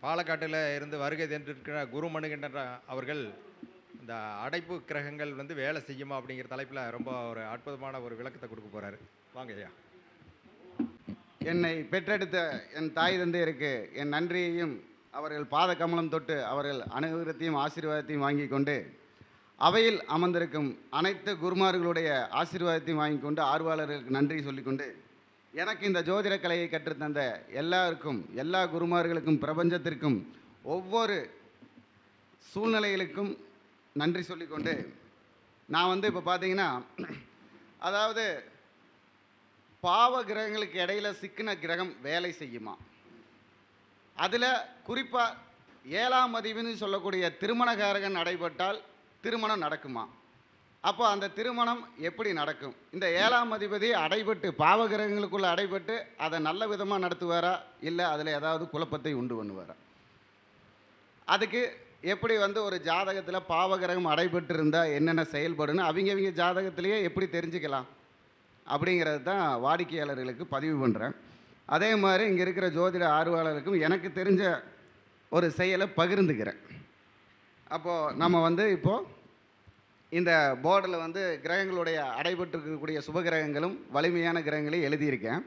பாலக்காட்டில் இருந்து வருகை தந்திருக்கிற குரு மணிகண்டன் அவர்கள் இந்த அடைப்பு கிரகங்கள் வந்து வேலை செய்யுமா அப்படிங்கிற தலைப்பில் ரொம்ப ஒரு அற்புதமான ஒரு விளக்கத்தை கொடுக்க போகிறாரு. வாங்க ஐயா. என்னை பெற்றெடுத்த என் தாய் தந்தையருக்கு என் நன்றியையும் அவர்கள் பாத கமலம் தொட்டு அவர்கள் அனுகிரகத்தையும் ஆசீர்வாதத்தையும் வாங்கி கொண்டு அவையில் அமர்ந்திருக்கும் அனைத்து குருமார்களுடைய ஆசீர்வாதத்தையும் வாங்கி கொண்டு ஆர்வலர்களுக்கு நன்றி சொல்லிக்கொண்டு எனக்கு இந்த ஜோதிட கலையை கற்றுத்தந்த எல்லாருக்கும் எல்லா குருமார்களுக்கும் பிரபஞ்சத்திற்கும் ஒவ்வொரு சூழ்நிலைகளுக்கும் நன்றி சொல்லிக்கொண்டு நான் இப்போ பார்த்தீங்கன்னா அதாவது பாவ கிரகங்களுக்கு இடையில சிக்கின கிரகம் வேலை செய்யுமா, அதில் குறிப்பாக 7ஆம் அதிபதினு சொல்லக்கூடிய திருமணகாரகன் அடைபட்டால் திருமணம் நடக்குமா? அப்போ அந்த திருமணம் எப்படி நடக்கும்? இந்த 7ஆம் அதிபதி அடைபட்டு பாவ கிரகங்களுக்குள்ளே அடைபட்டு அதை நல்ல விதமாக நடத்துவாரா, இல்லை அதில் ஏதாவது குழப்பத்தை உண்டு பண்ணுவாரா? அதுக்கு எப்படி ஒரு ஜாதகத்தில் பாவகிரகம் அடைபட்டு இருந்தால் என்னென்ன செயல்படுன்னு அவங்க ஜாதகத்திலேயே எப்படி தெரிஞ்சுக்கலாம் அப்படிங்கிறது தான் வாடிக்கையாளர்களுக்கு பதிவு பண்ணுறேன். அதே மாதிரி இங்கே இருக்கிற ஜோதிட ஆர்வலருக்கும் எனக்கு தெரிஞ்ச ஒரு செயலை பகிர்ந்துக்கிறேன். அப்போது நம்ம இப்போது இந்த போர்டில் கிரகங்களுடைய அடைபட்டிருக்கக்கூடிய சுபகிரகங்களும் வலிமையான கிரகங்களையும் எழுதியிருக்கேன்.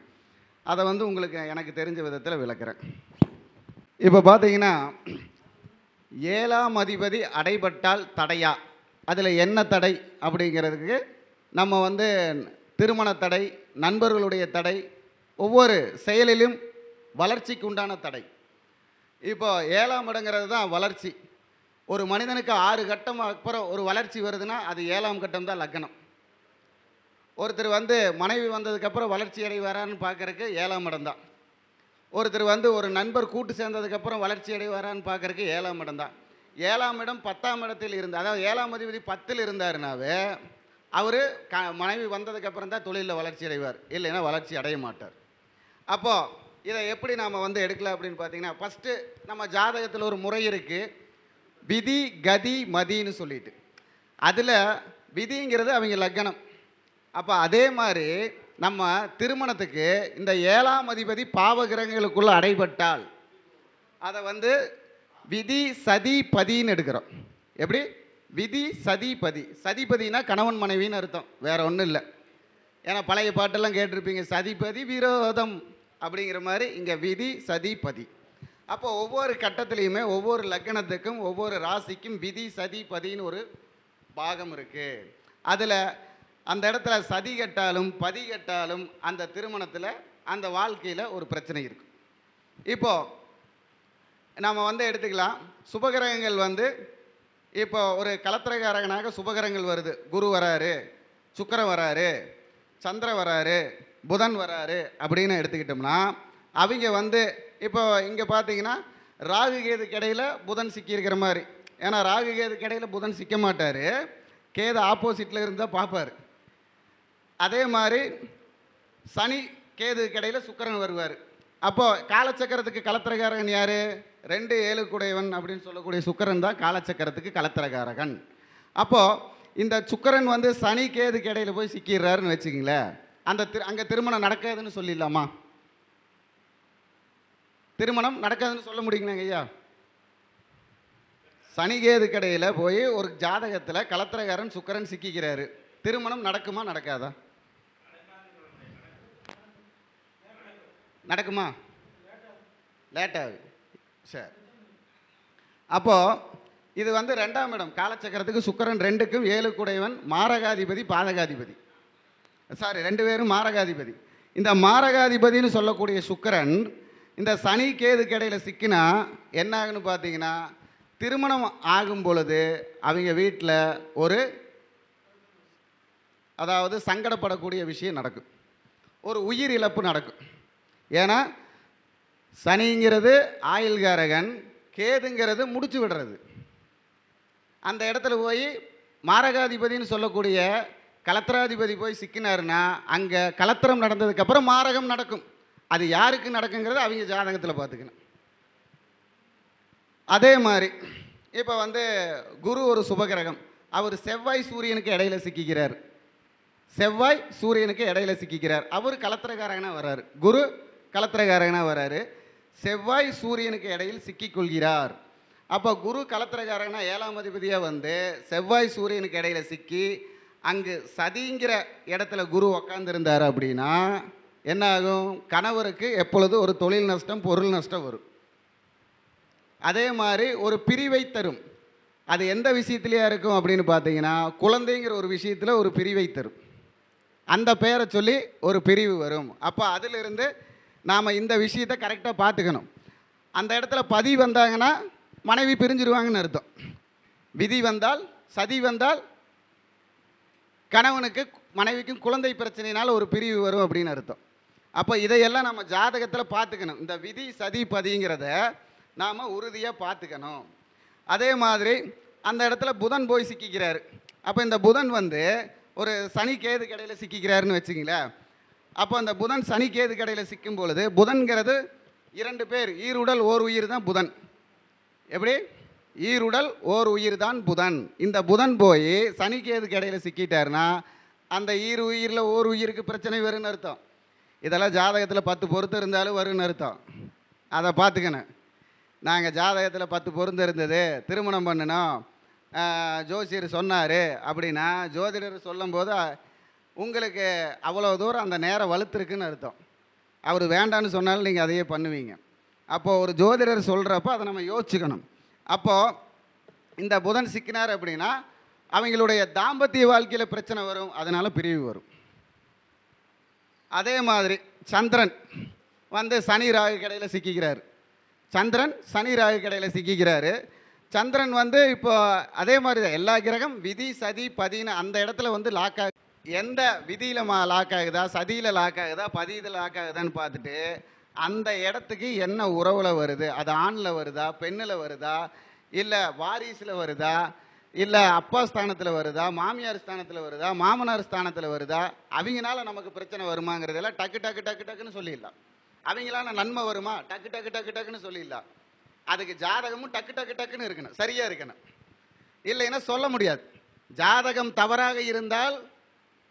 அதை உங்களுக்கு எனக்கு தெரிஞ்ச விதத்தில் விளக்குறேன். இப்போ பார்த்தீங்கன்னா 7ஆம் அதிபதி அடைபட்டால் தடையா, அதில் என்ன தடை அப்படிங்கிறதுக்கு நம்ம திருமண தடை, நண்பர்களுடைய தடை, ஒவ்வொரு செயலிலும் வளர்ச்சிக்கு உண்டான தடை. இப்போ 7ஆம் இடங்கிறது தான் வளர்ச்சி. ஒரு மனிதனுக்கு 6 கட்டம் அப்புறம் ஒரு வளர்ச்சி வருதுன்னா அது 7ஆம் கட்டம் தான் லக்னம். ஒருத்தர் மனைவி வந்ததுக்கப்புறம் வளர்ச்சி அடைவாரான்னு பார்க்குறக்கு 7ஆம் இடம் தான். ஒருத்தர் ஒரு நண்பர் கூட்டு சேர்ந்ததுக்கப்புறம் வளர்ச்சி அடைவாரான்னு பார்க்குறக்கு 7ஆம் இடம் தான். 7ஆம் இடம் 10ஆம் இடத்தில் இருந்து, அதாவது 7ஆம் அதிபதி 10ல் இருந்தாருனாவே அவர் மனைவி வந்ததுக்கப்புறம் தான் தொழிலில் வளர்ச்சி அடைவார், இல்லைன்னா வளர்ச்சி அடைய மாட்டார். அப்போது இதை எப்படி நாம் எடுக்கலாம் அப்படின்னு பார்த்தீங்கன்னா, ஃபஸ்ட்டு நம்ம ஜாதகத்தில் ஒரு முறை இருக்குது, விதி கதி மதின்னு சொல்லிட்டு. அதில் விதிங்கிறது அவங்க லக்னம். அப்போ அதே மாதிரி நம்ம திருமணத்துக்கு இந்த 7ஆம் அதிபதி பாவகிரகங்களுக்குள்ளே அடைபட்டால் அதை விதி சதி பதின்னு எடுக்கிறோம். எப்படி? விதி சதிபதி. சதிபதினா கணவன் மனைவின்னு அர்த்தம், வேற ஒன்றும் இல்லை. ஏன்னா பழைய பாட்டெல்லாம் கேட்டிருப்பீங்க, சதிபதி விரோதம் அப்படிங்கிற மாதிரி. இங்கே விதி சதிபதி. அப்போ ஒவ்வொரு கட்டத்துலேயுமே ஒவ்வொரு லக்னத்துக்கும் ஒவ்வொரு ராசிக்கும் விதி சதிபதின்னு ஒரு பாகம் இருக்குது. அதில் அந்த இடத்துல சதி கட்டாலும் பதி கட்டாலும் அந்த திருமணத்தில் அந்த வாழ்க்கையில் ஒரு பிரச்சனை இருக்கும். இப்போது நம்ம எடுத்துக்கலாம், சுபகிரகங்கள் இப்போ ஒரு கலத்திரகாரகனாக சுபகிரகங்கள் வருது. குரு வராரு, சுக்கிரன் வராரு, சந்திரன் வராரு, புதன் வராரு அப்படின்னு எடுத்துக்கிட்டோம்னா அவங்க இப்போ இங்கே பார்த்தீங்கன்னா ராகு கேதுக்கு இடையில் புதன் சிக்கியிருக்கிற மாதிரி. ஏன்னா ராகு கேதுக்கு இடையில் புதன் சிக்க மாட்டார், கேது ஆப்போசிட்டில் இருந்தால் பார்ப்பார். அதே மாதிரி சனி கேதுக்கு இடையில் சுக்கிரன் வருவார். அப்போது காலச்சக்கரத்துக்கு கலத்திரகாரகன் யார்? 2 7 கூடையவன் அப்படின்னு சொல்லக்கூடிய சுக்கிரன் தான் காலச்சக்கரத்துக்கு கலத்திரகாரகன். அப்போது இந்த சுக்கிரன் சனி கேதுக்கு இடையில போய் சிக்கிறாருன்னு வச்சுக்கிங்களேன், அங்கே திருமணம் நடக்காதுன்னு சொல்லிடலாமா? திருமணம் நடக்காதுன்னு சொல்ல முடியுங்களாங்க ஐயா? சனி கேதுக்கு இடையில போய் ஒரு ஜாதகத்தில் கலத்திரகாரன் சுக்கிரன் சிக்கிக்கிறாரு, திருமணம் நடக்குமா நடக்காதா? நடக்குமா? லேட்டாகுது. சரி. அப்போது இது 2ஆம் இடம் காலச்சக்கரத்துக்கு சுக்கிரன் 2க்கும் 7 கூடையவன், மாரகாதிபதி பாதகாதிபதி. சாரி, 2 பேரும் மாரகாதிபதி. இந்த மாரகாதிபதினு சொல்லக்கூடிய சுக்கிரன் இந்த சனி கேதுக்கு இடையில சிக்கினா என்ன ஆகுன்னு பார்த்தீங்கன்னா, திருமணம் ஆகும் பொழுது அவங்க வீட்டில் ஒரு அதாவது சங்கடப்படக்கூடிய விஷயம் நடக்கும், ஒரு உயிர் இழப்பு நடக்கும். ஏன்னா சனிங்கிறது ஆயுள்காரகன், கேதுங்கிறது முடிச்சு விடுறது. அந்த இடத்துல போய் மாரகாதிபதினு சொல்லக்கூடிய கலத்திராதிபதி போய் சிக்கினாருன்னா அங்கே கலத்திரம் நடந்ததுக்கப்புறம் மாரகம் நடக்கும். அது யாருக்கு நடக்குங்கிறது அவங்க ஜாதகத்தில் பார்த்துக்கணும். அதே மாதிரி இப்போ குரு ஒரு சுபகிரகம், அவர் செவ்வாய் சூரியனுக்கு இடையில சிக்கிக்கிறார். செவ்வாய் சூரியனுக்கு இடையில சிக்கிக்கிறார். அவர் கலத்திரகாரகனாக வர்றாரு, குரு கலத்திரகாரகனாக வர்றாரு. செவ்வாய் சூரியனுக்கு இடையில் சிக்கிக்கொள்கிறார். அப்போ குரு கலத்திரக்காரனா 7ஆம் அதிபதியாக வந்து செவ்வாய் சூரியனுக்கு இடையில சிக்கி அங்கு சதிங்கிற இடத்துல குரு உக்காந்துருந்தார் அப்படின்னா என்ன ஆகும்? கணவருக்கு எப்பொழுது ஒரு தொழில் நஷ்டம், பொருள் நஷ்டம் வரும். அதே மாதிரி ஒரு பிரிவை தரும். அது எந்த விஷயத்துலையா இருக்கும் அப்படின்னு பார்த்தீங்கன்னா, குழந்தைங்கிற ஒரு விஷயத்தில் ஒரு பிரிவை தரும். அந்த பெயரை சொல்லி ஒரு பிரிவு வரும். அப்போ அதிலிருந்து நாம் இந்த விஷயத்தை கரெக்டாக பார்த்துக்கணும். அந்த இடத்துல பதி வந்தாங்கன்னா மனைவி பிரிஞ்சிருவாங்கன்னு அர்த்தம். விதி வந்தால், சதி வந்தால் கணவனுக்கு மனைவிக்கும் குழந்தை பிரச்சனையினால் ஒரு பிரிவு வரும் அப்படின்னு அர்த்தம். அப்போ இதையெல்லாம் நம்ம ஜாதகத்தில் பார்த்துக்கணும். இந்த விதி சதி பதிங்கிறத நாம் உறுதியாக பார்த்துக்கணும். அதே மாதிரி அந்த இடத்துல புதன் போய் சிக்கிக்கிறாரு. அப்போ இந்த புதன் வந்து ஒரு சனி கேது கடையில் சிக்கிக்கிறாருன்னு வச்சுங்களேன். அப்போ அந்த புதன் சனி கேது கடையில் சிக்கும் பொழுது புதன்கிறது 2 பேர், ஈருடல் ஓர் உயிர் தான் புதன். எப்படி? ஈருடல் ஓர் உயிர் தான் புதன். இந்த புதன் போய் சனி கேது கடையில் சிக்கிட்டாருன்னா அந்த ஈர் உயிரில் ஓர் உயிருக்கு பிரச்சனை வரும்னு அர்த்தம். இதெல்லாம் ஜாதகத்தில் 10 பொருத்தம் இருந்தாலும் வரும்னு அர்த்தம். அதை பார்த்துக்கணும். நாங்கள் ஜாதகத்தில் 10 பொருத்தம் இருந்தது, திருமணம் பண்ணினோம், ஜோசியர் சொன்னார் அப்படின்னா ஜோதிடர் சொல்லும்போது உங்களுக்கு அவ்வளோ தூரம் அந்த நேரம் வலுத்துருக்குன்னு அர்த்தம். அவர் வேண்டான்னு சொன்னாலும் நீங்கள் அதையே பண்ணுவீங்க. அப்போது ஒரு ஜோதிடர் சொல்கிறப்ப அதை நம்ம யோசிச்சுக்கணும். அப்போது இந்த புதன் சிக்கினார் அப்படின்னா அவங்களுடைய தாம்பத்திய வாழ்க்கையில் பிரச்சனை வரும், அதனால் பிரிவு வரும். அதே மாதிரி சந்திரன் வந்து சனி ராகு கடையில் சிக்கிக்கிறார். சந்திரன் சனி ராகு கடையில் சிக்கிக்கிறாரு. சந்திரன் வந்து இப்போ அதே மாதிரி தான் எல்லா கிரகம் விதி சதி பதின்னு அந்த இடத்துல வந்து லாக் ஆகு. எந்த விதியில் லாக் ஆகுதா, சதியில் லாக் ஆகுதா, பதியில் லாக் ஆகுதான்னு பார்த்துட்டு அந்த இடத்துக்கு என்ன உறவில் வருது, அது ஆணில் வருதா, பெண்ணில் வருதா, இல்லை வாரிசில் வருதா, இல்லை அப்பா ஸ்தானத்தில் வருதா, மாமியார் ஸ்தானத்தில் வருதா, மாமனார் ஸ்தானத்தில் வருதா, அவங்களால நமக்கு பிரச்சனை வருமாங்கிறதெல்லாம் டக்கு டக்கு டக்கு டக்குன்னு சொல்லிடலாம். அவங்களால நன்மை வருமா, டக்கு டக்கு டக்கு டக்குன்னு சொல்லிடலாம். அதுக்கு ஜாதகமும் டக்கு டக்கு டக்குன்னு இருக்கணும், சரியாக இருக்கணும். இல்லைன்னா சொல்ல முடியாது. ஜாதகம் தவறாக இருந்தால்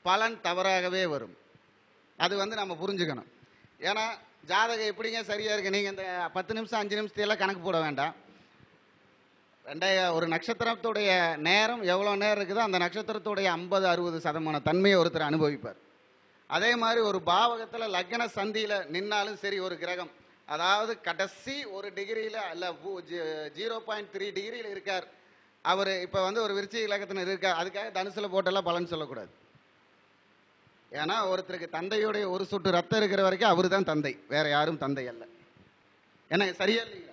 பலன் தவறாகவே வரும். அது வந்து நம்ம புரிஞ்சுக்கணும். ஏன்னா ஜாதகம் எப்படிங்க சரியாக இருக்கு? நீங்கள் இந்த 10 நிமிஷம் 5 நிமிஷத்தையெல்லாம் கணக்கு போட வேண்டாம். ஒரு நட்சத்திரத்துடைய நேரம் எவ்வளோ நேரம் இருக்குதோ அந்த நட்சத்திரத்துடைய 50-60% தன்மையை ஒருத்தர் அனுபவிப்பார். அதே மாதிரி ஒரு பாவகத்தில் லக்ன சந்தியில் நின்னாலும் சரி, ஒரு கிரகம் அதாவது கடைசி 1 டிகிரியில் இல்லை 0.3 டிகிரியில் இருக்கார் அவர். இப்போ வந்து ஒரு விருச்சிக இலக்கத்தினர் இருக்கார், அதுக்காக தனுசில் போட்டெல்லாம் பலன் சொல்லக்கூடாது. ஏன்னா ஒருத்தருக்கு தந்தையுடைய ஒரு சொட்டு ரத்தம் இருக்கிற வரைக்கும் அவர் தான் தந்தை, வேற யாரும் தந்தை அல்ல. ஏன்னா சரியா இல்லைங்களா?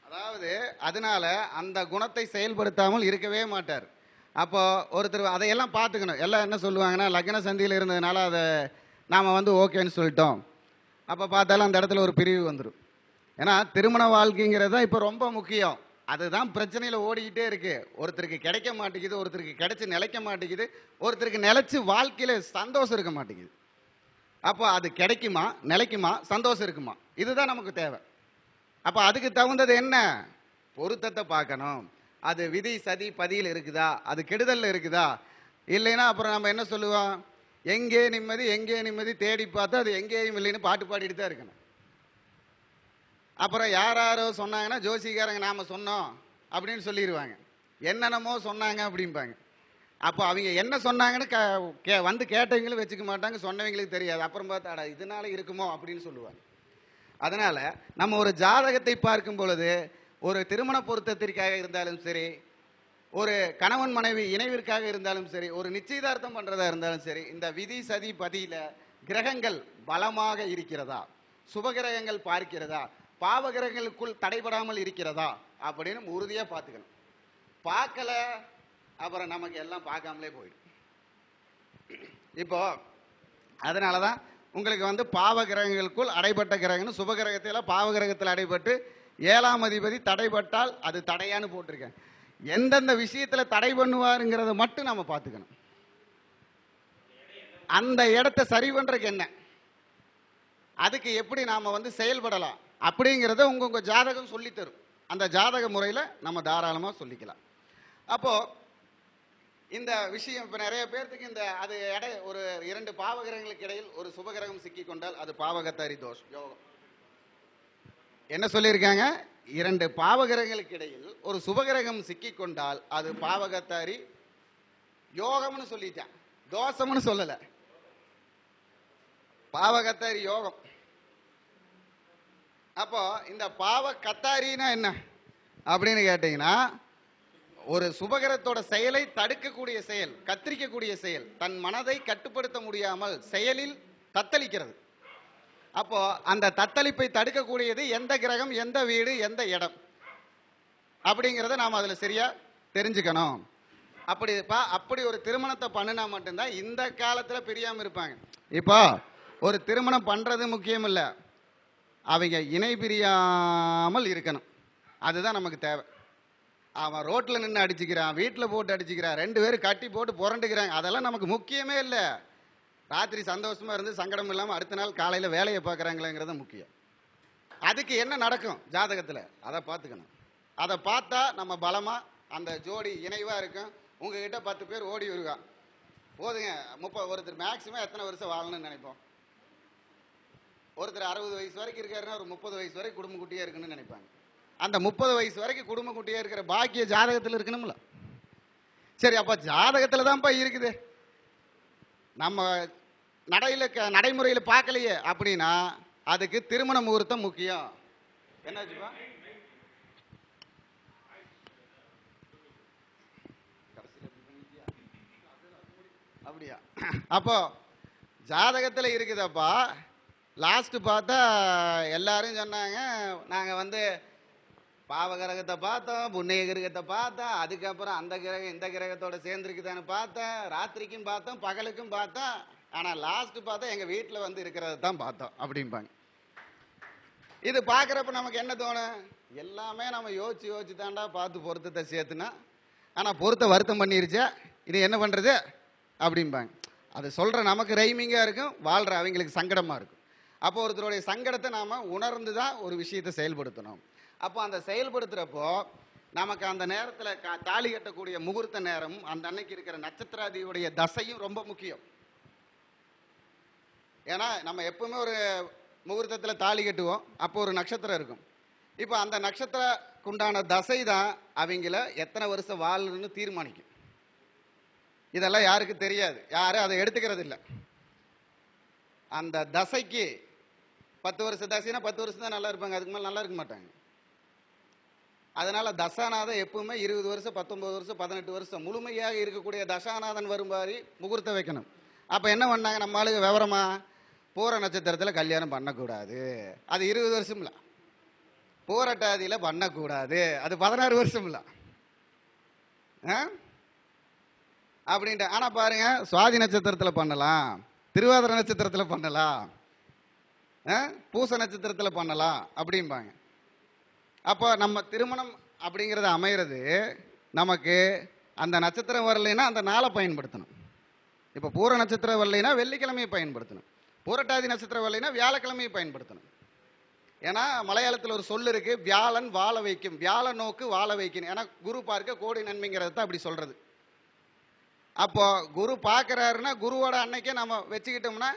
அதாவது அதனால அந்த குணத்தை செயல்படுத்தாமல் இருக்கவே மாட்டார். அப்போ ஒருத்தர் அதையெல்லாம் பார்த்துக்கணும். எல்லாம் என்ன சொல்லுவாங்கன்னா லக்ன சந்தியில் இருந்ததுனால அதை நாம் வந்து ஓகேன்னு சொல்லிட்டோம். அப்போ பார்த்தாலும் அந்த இடத்துல ஒரு பிரிவு வந்துடும். ஏன்னா திருமண வாழ்க்கைங்கிறது தான் இப்போ ரொம்ப முக்கியம். அதுதான் பிரச்சனையில் ஓடிக்கிட்டே இருக்கு. ஒருத்தருக்கு கிடைக்க மாட்டேங்குது, ஒருத்தருக்கு கிடைச்சி நிலைக்க மாட்டேங்குது, ஒருத்தருக்கு நிலைச்சு வாழ்க்கையில் சந்தோஷம் இருக்க மாட்டேங்குது. அப்போ அது கிடைக்குமா, நிலைக்குமா, சந்தோஷம் இருக்குமா, இதுதான் நமக்கு தேவை. அப்போ அதுக்கு தகுந்தது என்ன? பொருத்தத்தை பார்க்கணும். அது விதி சதி பதியில் இருக்குதா, அது கெடுதலில் இருக்குதா, இல்லைன்னா அப்புறம் நம்ம என்ன சொல்லுவோம், எங்கே நிம்மதி எங்கே நிம்மதி தேடி பார்த்தா அது எங்கேயும் இல்லைன்னு பாட்டு பாடிட்டு தான் இருக்கணும். அப்புறம் யாரோ சொன்னாங்கன்னா ஜோசிக்காரங்க நாம் சொன்னோம் அப்படின்னு சொல்லிடுவாங்க. என்னென்னமோ சொன்னாங்க அப்படிம்பாங்க. அப்போ அவங்க என்ன சொன்னாங்கன்னு வந்து கேட்டவங்களும் வச்சுக்க மாட்டாங்க, சொன்னவங்களுக்கு தெரியாது. அப்புறம் பார்த்தா இதனால இருக்குமோ அப்படின்னு சொல்லுவாங்க. அதனால் நம்ம ஒரு ஜாதகத்தை பார்க்கும் பொழுது ஒரு திருமண பொருத்தத்திற்காக இருந்தாலும் சரி, ஒரு கணவன் மனைவி இணைவிற்காக இருந்தாலும் சரி, ஒரு நிச்சயதார்த்தம் பண்ணுறதா இருந்தாலும் சரி, இந்த விதி சதி பதியில் கிரகங்கள் பலமாக இருக்கிறதா, சுபகிரகங்கள் பார்க்கிறதா, பாவகிரகங்களுக்குள் தடைபடாமல் இருக்கிறதா அப்படின்னு உறுதியாக பார்த்துக்கணும். பார்க்கல அப்புறம் நமக்கு எல்லாம் பார்க்காமலே போயிடும். இப்போ அதனால தான் உங்களுக்கு வந்து பாவகிரகங்களுக்குள் அடைபட்ட கிரகம்னு சுபகிரகத்தில் பாவகிரகத்தில் அடைபட்டு 7ஆம் அதிபதி தடைபட்டால் அது தடையான்னு போட்டிருக்கேன். எந்தெந்த விஷயத்தில் தடை பண்ணுவாருங்கிறத மட்டும் நம்ம பார்த்துக்கணும். அந்த இடத்த சரி பண்ணுறதுக்கு என்ன, அதுக்கு எப்படி நாம் வந்து செயல்படலாம் அப்படிங்கிறத உங்கள் ஜாதகம் சொல்லித்தரும். அந்த ஜாதக முறையில் நம்ம தாராளமாக சொல்லிக்கலாம். அப்போது இந்த விஷயம் இப்போ நிறைய பேர்த்துக்கு இந்த அது ஒரு 2 பாவகிரகங்களுக்கு இடையில் ஒரு சுபகிரகம் சிக்கி கொண்டால் அது பாவகத்தாரி தோஷம் யோகம். என்ன சொல்லியிருக்காங்க? 2 பாவகிரகங்களுக்கு இடையில் ஒரு சுபகிரகம் சிக்கி கொண்டால் அது பாவகத்தாரி யோகம்னு சொல்லிட்டான், தோஷம்னு சொல்லல. பாவகத்தாரி யோகம். அப்போ இந்த பாவ கத்தாரினா என்ன அப்படின்னு கேட்டீங்கன்னா, ஒரு சுபகிரகத்தோட செயலை தடுக்கக்கூடிய செயல், கத்திரிக்கக்கூடிய செயல், தன் மனதை கட்டுப்படுத்த முடியாமல் செயலில் தத்தளிக்கிறது. அப்போ அந்த தத்தளிப்பை தடுக்கக்கூடியது எந்த கிரகம், எந்த வீடு, எந்த இடம் அப்படிங்கிறத நாம் அதில் சரியா தெரிஞ்சுக்கணும். அப்படி ஒரு திருமணத்தை பண்ணினா மட்டும்தான் இந்த காலத்தில் பிரியாமல் இருப்பாங்க. இப்போ ஒரு திருமணம் பண்ணுறது முக்கியம் இல்லை, அவங்க இணை பிரியாமல் இருக்கணும். அதுதான் நமக்கு தேவை. அவன் ரோட்டில் நின்று அடிச்சுக்கிறான், வீட்டில் போட்டு அடிச்சுக்கிறான், 2 பேரும் கட்டி போட்டு புரண்டுக்கிறாங்க, அதெல்லாம் நமக்கு முக்கியமே இல்லை. ராத்திரி சந்தோஷமாக இருந்து சங்கடம் இல்லாமல் அடுத்த நாள் காலையில் வேலையை பார்க்குறாங்களேங்கிறது முக்கியம். அதுக்கு என்ன நடக்கும் ஜாதகத்தில் அதை பார்த்துக்கணும். அதை பார்த்தா நம்ம பலமாக அந்த ஜோடி இணைவாக இருக்கும். உங்ககிட்ட 10 பேர் ஓடி வருவான், போதுங்க 30, ஒருத்தர் மேக்ஸிமம் எத்தனை வருஷம் வாழணும்னு நினைப்போம். ஒருத்தர் 60 வயசு வரைக்கும் இருக்காருன்னா ஒரு 30 வயசு வரைக்கும் குடும்ப குட்டியாக இருக்குன்னு நினைப்பாங்க. அந்த 30 வயசு வரைக்கும் குடும்ப குட்டியாக இருக்கிற பாக்கிய ஜாதகத்தில் இருக்கணும்ல. சரி, அப்போ ஜாதகத்தில் தான்ப்பா இருக்குது, நம்ம நடைமுறையில் பார்க்கலையே அப்படின்னா அதுக்கு திருமண முகூர்த்தம் முக்கியம். என்னாச்சுப்பா? அப்படியா? அப்போ ஜாதகத்தில் இருக்குதப்பா. லாஸ்ட் பார்த்தா எல்லாரும் சொன்னாங்க, நாங்கள் பாவகிரகத்தை பார்த்தோம், புண்ணிய கிரகத்தை பார்த்தோம், அதுக்கப்புறம் அந்த கிரகம் இந்த கிரகத்தோட சேர்ந்துருக்குதான்னு பார்த்தேன், ராத்திரிக்கும் பார்த்தோம், பகலுக்கும் பார்த்தோம், ஆனால் லாஸ்ட் பார்த்தா எங்கள் வீட்டில் இருக்கிறத தான் பார்த்தோம் அப்படிம்பாங்க. இது பார்க்குறப்ப நமக்கு என்ன தோணும்? எல்லாமே நம்ம யோசிச்சு தாண்டா பார்த்து பொருத்தத்தை சேர்த்துனா, ஆனால் பொருத்த வருத்தம் பண்ணிருச்சா, இது என்ன பண்ணுறது அப்படிம்பாங்க. அது சொல்கிற நமக்கு ரைமிங்காக இருக்கும், வாழ்கிற அவங்களுக்கு சங்கடமாக இருக்கும். அப்போ ஒருத்தருடைய சங்கடத்தை நாம் உணர்ந்து தான் ஒரு விஷயத்தை செயல்படுத்தணும். அப்போ அந்த செயல்படுத்துகிறப்போ நமக்கு அந்த நேரத்தில் தாலி கட்டக்கூடிய முகூர்த்த நேரமும் அந்த அன்னைக்கு இருக்கிற நட்சத்திராதியுடைய தசையும் ரொம்ப முக்கியம். ஏன்னா நம்ம எப்பவுமே ஒரு முகூர்த்தத்தில் தாலி கட்டுவோம், அப்போ ஒரு நட்சத்திரம் இருக்கும். இப்போ அந்த நட்சத்திரக்குண்டான தசை தான் அவங்கள எத்தனை வருஷம் வாழணும்னு தீர்மானிக்கும். இதெல்லாம் யாருக்கு தெரியாது, யாரும் அதை எடுத்துக்கிறது இல்லை. அந்த தசைக்கு 10 வருஷம் தசைனா 10 வருஷம் தான் நல்லா இருப்பாங்க, அதுக்கு மேலே நல்லா இருக்க மாட்டாங்க. அதனால தசாநாதன் எப்பவுமே 20 வருஷம், 19 வருஷம், 18 வருஷம் முழுமையாக இருக்கக்கூடிய தசாநாதன் வரும் மாதிரி முகூர்த்தம் வைக்கணும். அப்போ என்ன பண்ணாங்க நம்ம ஆளுங்க விவரமா, பூர நட்சத்திரத்தில் கல்யாணம் பண்ணக்கூடாது, அது 20 வருஷம் இல்லை. பூரட்டாதியில் பண்ணக்கூடாது, அது 16 வருஷம் இல்லை அப்படின்ட்டு. ஆனால் பாருங்க, சுவாதி நட்சத்திரத்தில் பண்ணலாம், திருவாதிரை நட்சத்திரத்தில் பண்ணலாம், பூச நட்சத்திரத்தில் பண்ணலாம் அப்படிம்பாங்க. அப்போ நம்ம திருமணம் அப்படிங்கிறது அமைகிறது நமக்கு அந்த நட்சத்திரம் வரலைன்னா அந்த நாளை பயன்படுத்தணும். இப்போ பூர நட்சத்திரம் வரலைன்னா வெள்ளிக்கிழமையை பயன்படுத்தணும், பூரட்டாதி நட்சத்திரம் வரலைன்னா வியாழக்கிழமையை பயன்படுத்தணும். ஏன்னா மலையாளத்தில் ஒரு சொல் இருக்கு, வியாழன் வாழ வைக்கும், வியாழ நோக்கு வாழ வைக்கணும். ஏன்னா குரு பார்க்க கோடி நன்மைங்கிறது தான் அப்படி சொல்றது. அப்போ குரு பார்க்குறாருன்னா குருவோட அன்னைக்கே நம்ம வச்சுக்கிட்டோம்னா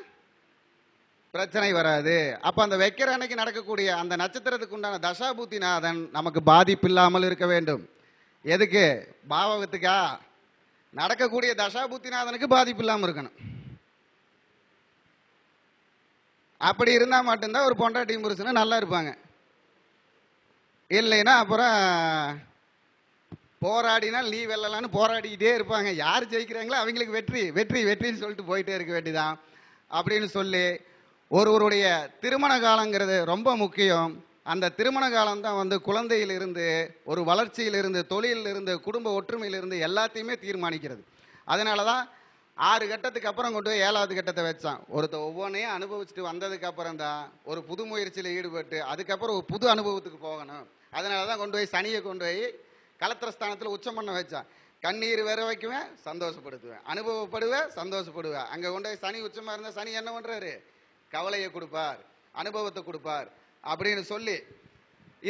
பிரச்சனை வராது. அப்போ அந்த வைக்கிற அன்னைக்கு நடக்கக்கூடிய அந்த நட்சத்திரத்துக்கு உண்டான தசாபூத்திநாதன் நமக்கு பாதிப்பு இல்லாமல் இருக்க வேண்டும். எதுக்கு? பாவகத்துக்கா? நடக்கக்கூடிய தசாபூத்திநாதனுக்கு பாதிப்பு இல்லாமல் இருக்கணும். அப்படி இருந்தால் மட்டும்தான் ஒரு பொண்டாட்டி புருஷனும் நல்லா இருப்பாங்க. இல்லைன்னா அப்புறம் போராடினா நீ வெல்லலான்னு போராடிக்கிட்டே இருப்பாங்க. யார் ஜெயிக்கிறாங்களோ அவங்களுக்கு வெற்றி வெற்றி வெற்றின்னு சொல்லிட்டு போயிட்டே இருக்க வேண்டியதான் அப்படின்னு சொல்லி, ஒருவருடைய திருமண காலங்கிறது ரொம்ப முக்கியம். அந்த திருமண காலம்தான் குழந்தையிலிருந்து, ஒரு வளர்ச்சியிலிருந்து, தொழிலிருந்து, குடும்ப ஒற்றுமையிலிருந்து எல்லாத்தையுமே தீர்மானிக்கிறது. அதனால தான் 6 கட்டத்துக்கு அப்புறம் கொண்டு போய் 7வது கட்டத்தை வச்சான். ஒவ்வொன்றையும் அனுபவிச்சுட்டு வந்ததுக்கு அப்புறம் தான் ஒரு புது முயற்சியில் ஈடுபட்டு அதுக்கப்புறம் ஒரு புது அனுபவத்துக்கு போகணும். அதனால தான் கொண்டு போய் சனியை கொண்டு போய் கலத்திரஸ்தானத்தில் உச்சம் பண்ண வச்சான். கண்ணீர் வர வைக்குவேன், சந்தோஷப்படுத்துவேன், அனுபவப்படுவேன், சந்தோஷப்படுவேன். அங்கே கொண்டு போய் சனி உச்சமாக இருந்தால் சனி என்ன பண்ணுறாரு? கவலையை கொடுப்பார், அனுபவத்தை கொடுப்பார் அப்படின்னு சொல்லி,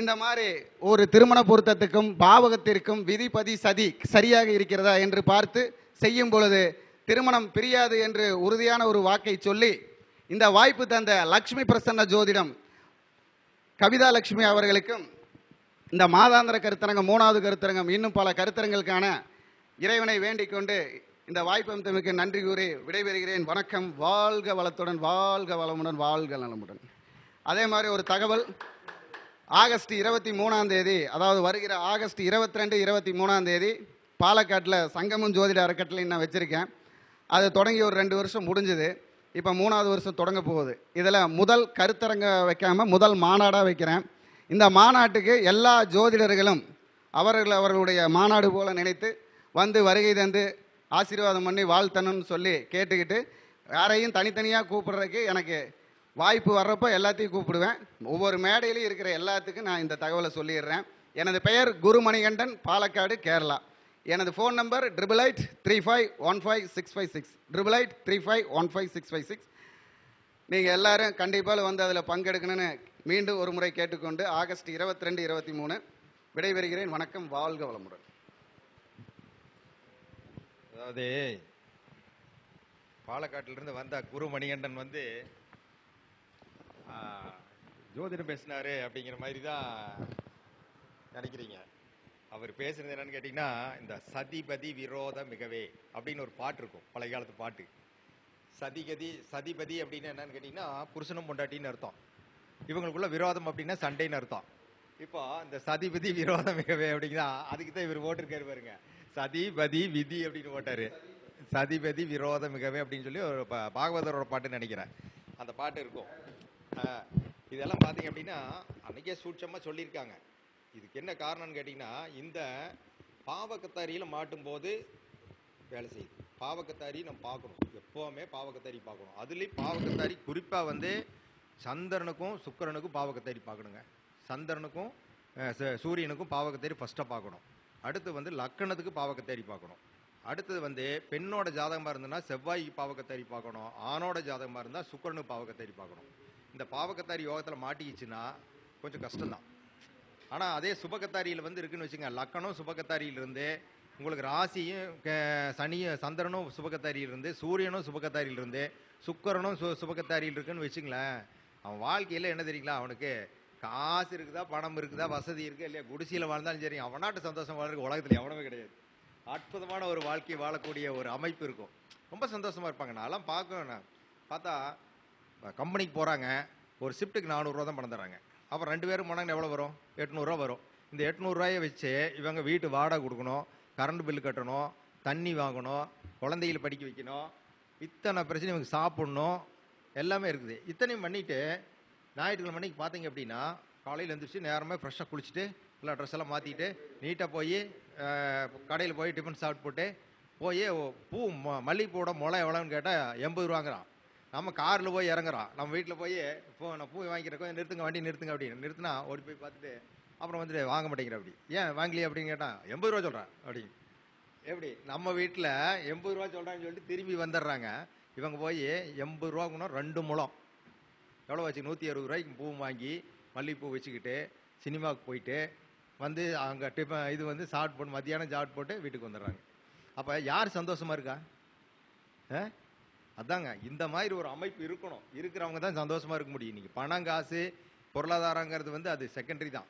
இந்த மாதிரி ஒரு திருமண பொருத்தத்துக்கும் பாவகத்திற்கும் விதிபதி சதி சரியாக இருக்கிறதா என்று பார்த்து செய்யும் பொழுது திருமணம் பிரியாது என்று உறுதியான ஒரு வாக்கை சொல்லி இந்த வாய்ப்பு தந்த லக்ஷ்மி பிரசன்ன ஜோதிடம் கவிதா லட்சுமி அவர்களுக்கும் இந்த மாதாந்திர கருத்தரங்கம் 3வது கருத்தரங்கம் இன்னும் பல கருத்தரங்களுக்கான இறைவனை வேண்டிக் கொண்டு இந்த வாய்ப்பு அமைத்தமைக்கு நன்றி கூறி விடைபெறுகிறேன். வணக்கம். வாழ்க வளத்துடன், வாழ்க வளமுடன், வாழ்க நலமுடன். அதே மாதிரி ஒரு தகவல், ஆகஸ்ட் 23ஆம் தேதி, அதாவது வருகிற ஆகஸ்ட் 22, 23ஆம் தேதி பாலக்காட்டில் சங்கமம் ஜோதிட அறக்கட்டளை நான் வச்சுருக்கேன். அது தொடங்கி ஒரு 2 வருஷம் முடிஞ்சுது. இப்போ 3வது வருஷம் தொடங்க போகுது. இதில் முதல் கருத்தரங்க வைக்காமல் முதல் மாநாடாக வைக்கிறேன். இந்த மாநாட்டுக்கு எல்லா ஜோதிடர்களும் அவர்களுடைய மாநாடு போல நினைத்து வந்து வருகை தந்து ஆசீர்வாதம் பண்ணி வாழ்த்தணும்னு சொல்லி கேட்டுக்கிட்டு, யாரையும் தனித்தனியாக கூப்பிடுறதுக்கு எனக்கு வாய்ப்பு வர்றப்போ எல்லாத்தையும் கூப்பிடுவேன். ஒவ்வொரு மேடையிலையும் இருக்கிற எல்லாத்துக்கும் நான் இந்த தகவலை சொல்லிடுறேன். எனது பெயர் குருமணிகண்டன், பாலக்காடு, கேரளா. எனது ஃபோன் நம்பர் 8835155656 8835155656. நீங்கள் எல்லாரும் கண்டிப்பாக வந்து அதில் பங்கெடுக்கணும்னு மீண்டும் ஒரு முறை கேட்டுக்கொண்டு ஆகஸ்ட் 22, 23 விடைபெறுகிறேன். வணக்கம். வாழ்க வளமுடன். அதாவது பாலக்காட்டிலிருந்து வந்த குரு மணிகண்டன் வந்து ஜோதிடம் பேசினாரு அப்படிங்கிற மாதிரி தான் நினைக்கிறீங்க. அவர் பேசுனது என்னன்னு கேட்டிங்கன்னா, இந்த சதிபதி விரோத மிகவே அப்படின்னு ஒரு பாட்டு இருக்கும், பழைய காலத்து பாட்டு. சதிபதி அப்படின்னு என்னன்னு கேட்டிங்கன்னா புருஷனும் பொண்டாட்டின்னு அர்த்தம். இவங்களுக்குள்ள விரோதம் அப்படின்னா சண்டைன்னு அர்த்தம். இப்போ இந்த சதிபதி விரோத மிகவே அப்படிங்கிறா, அதுக்கு தான் இவர் போட்டிருக்காரு பாருங்க. சதிபதி விதி அப்படின்னு போட்டாரு. சதிபதி விரோத மிகவே அப்படின்னு சொல்லி ஒரு பாகவதரோட பாட்டுன்னு நினைக்கிறேன். அந்த பாட்டு இருக்கும். இதெல்லாம் பார்த்தீங்க அப்படின்னா அன்னைக்கே சூட்சமாக சொல்லியிருக்காங்க. இதுக்கு என்ன காரணம்னு கேட்டிங்கன்னா, இந்த பாவக்கத்தாரியில் மாட்டும் போது வேலை செய்யுது. பாவக்கத்தாரி நம்ம பார்க்கணும், எப்போவுமே பாவக்கத்தாரி பார்க்கணும். அதுலேயும் பாவக்கத்தாரி குறிப்பாக வந்து சந்திரனுக்கும் சுக்கிரனுக்கும் பாவக்கத்தாரி பார்க்கணுங்க. சந்திரனுக்கும் சூரியனுக்கும் பாவக்கத்தாரி ஃபஸ்ட்டாக பார்க்கணும். அடுத்து வந்து லக்கணத்துக்கு பாவக்கத்தாரி பார்க்கணும். அடுத்தது வந்து பெண்ணோட ஜாதகமாக இருந்ததுன்னா செவ்வாய்க்கு பாவக்கத்தாரி பார்க்கணும். ஆணோட ஜாதகமாக இருந்தால் சுக்கிரனுக்கு பாவக்கத்தாரி பார்க்கணும். இந்த பாவக்கத்தாரி யோகத்தில் மாட்டிக்கிச்சுன்னா கொஞ்சம் கஷ்டம்தான். ஆனால் அதே சுபகத்தாரியில் வந்து இருக்குன்னு வச்சுங்க, லக்கணம் சுபகத்தாரியிலிருந்து உங்களுக்கு ராசியும் சனியும் சந்திரனும் சுபகத்தாரியிலிருந்து சூரியனும் சுபகத்தாரியிலிருந்து சுக்கிரனும் சுபகத்தாரியில் இருக்குன்னு வச்சுங்களேன், அவன் வாழ்க்கையில் என்ன தெரியுங்களா, அவனுக்கு காசு இருக்குதா, பணம் இருக்குதா, வசதி இருக்குது இல்லையா, குடிசையில் வாழ்ந்தாலும் சரி, அவனாட்டு சந்தோஷம் வாழ்க்கை உலகத்தில் எவனமே கிடையாது. அற்புதமான ஒரு வாழ்க்கையை வாழக்கூடிய ஒரு அமைப்பு இருக்கும். ரொம்ப சந்தோஷமாக இருப்பாங்க. நான்லாம் பார்க்கணும். பார்த்தா கம்பெனிக்கு போகிறாங்க, ஒரு ஷிஃப்ட்டுக்கு 400 ரூபா தான் பணம் தராங்க. அப்புறம் 2 பேரும் போனாங்கன்னா எவ்வளோ வரும்? 800 ரூபா வரும். இந்த 800 ரூபாயை வச்சு இவங்க வீட்டு வாடகை கொடுக்கணும், கரண்ட் பில்லு கட்டணும், தண்ணி வாங்கணும், குழந்தைகளை படிக்க வைக்கணும், இத்தனை பிரச்சனை இவங்க சாப்பிட்ணும், எல்லாமே இருக்குது. இத்தனையும் பண்ணிவிட்டு ஞாயிற்றுக்கிழமை மணிக்கு பார்த்தீங்க அப்படின்னா காலையில் எழுந்திரிச்சு நேரமாக ஃப்ரெஷ்ஷாக குளிச்சுட்டு எல்லா ட்ரெஸ் எல்லாம் மாற்றிட்டு நீட்டாக போய் கடையில் போய் டிஃபன் சாப்பிட்டு போட்டு போய் பூ மல்லிகைப்பூவோட முளை எவ்வளோன்னு கேட்டால் 80 ரூபாங்கிறான். நம்ம காரில் போய் இறங்குறான். நம்ம வீட்டில் போய் நான் பூ வாங்கிக்கிறேன், கொஞ்சம் நிறுத்துங்க, வண்டி நிறுத்துங்க அப்படின்னு நிறுத்தினா ஓடி போய் பார்த்துட்டு அப்புறம் வந்துட்டு வாங்க மாட்டேங்கிற. அப்படி ஏன் வாங்கலையே அப்படின்னு கேட்டால் 80 ரூபா சொல்கிறேன் அப்படின்னு. எப்படி நம்ம வீட்டில் 80 ரூபா சொல்கிறான்னு சொல்லிட்டு திரும்பி வந்துடுறாங்க. இவங்க போய் 80 ரூபாக்குன்னா 2 முழம் எவ்வளோ வச்சு 160 ரூபாய்க்கு பூ வாங்கி மல்லிகைப்பூ வச்சுக்கிட்டு சினிமாவுக்கு போயிட்டு வந்து அங்கே இது வந்து சாப்பிட்டு போட்டு மத்தியானம் சாப்பிட்டு போட்டு வீட்டுக்கு வந்துடுறாங்க. அப்போ யார் சந்தோஷமாக இருக்கா? அதாங்க, இந்த மாதிரி ஒரு அமைப்பு இருக்கணும். இருக்கிறவங்க தான் சந்தோஷமாக இருக்க முடியும். இன்றைக்கி பணம் காசு பொருளாதாரங்கிறது வந்து அது செகண்டரி தான்.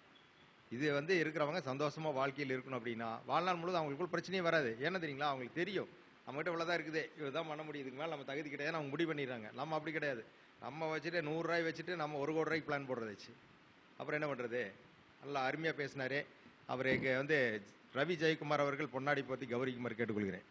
இது வந்து இருக்கிறவங்க சந்தோஷமாக வாழ்க்கையில் இருக்கணும் அப்படின்னா வாழ்நாள் முழுவதும் அவங்களுக்குள்ள பிரச்சனையே வராது. ஏன்னா தெரியுங்களா, அவங்களுக்கு தெரியும் நம்மகிட்ட இவ்வளோதான் இருக்குது, இதுதான் பண்ண முடியும், இதுக்கு மேலே நம்ம தகுதி கிடையாது, அவங்க முடிவு பண்ணிடுறாங்க. நம்ம அப்படி கிடையாது. நம்ம வச்சுட்டு 100 ரூபாய் வச்சுட்டு நம்ம 1 கோடி ரூபாய்க்கு பிளான் போடுறது வச்சு அப்புறம் என்ன பண்ணுறது? நல்லா அருமையாக பேசினார். அவருக்கு வந்து ரவி ஜெயக்குமார் அவர்கள் பொன்னாடி பற்றி கௌரிக்குமார் கேட்டுக்கொள்கிறேன்.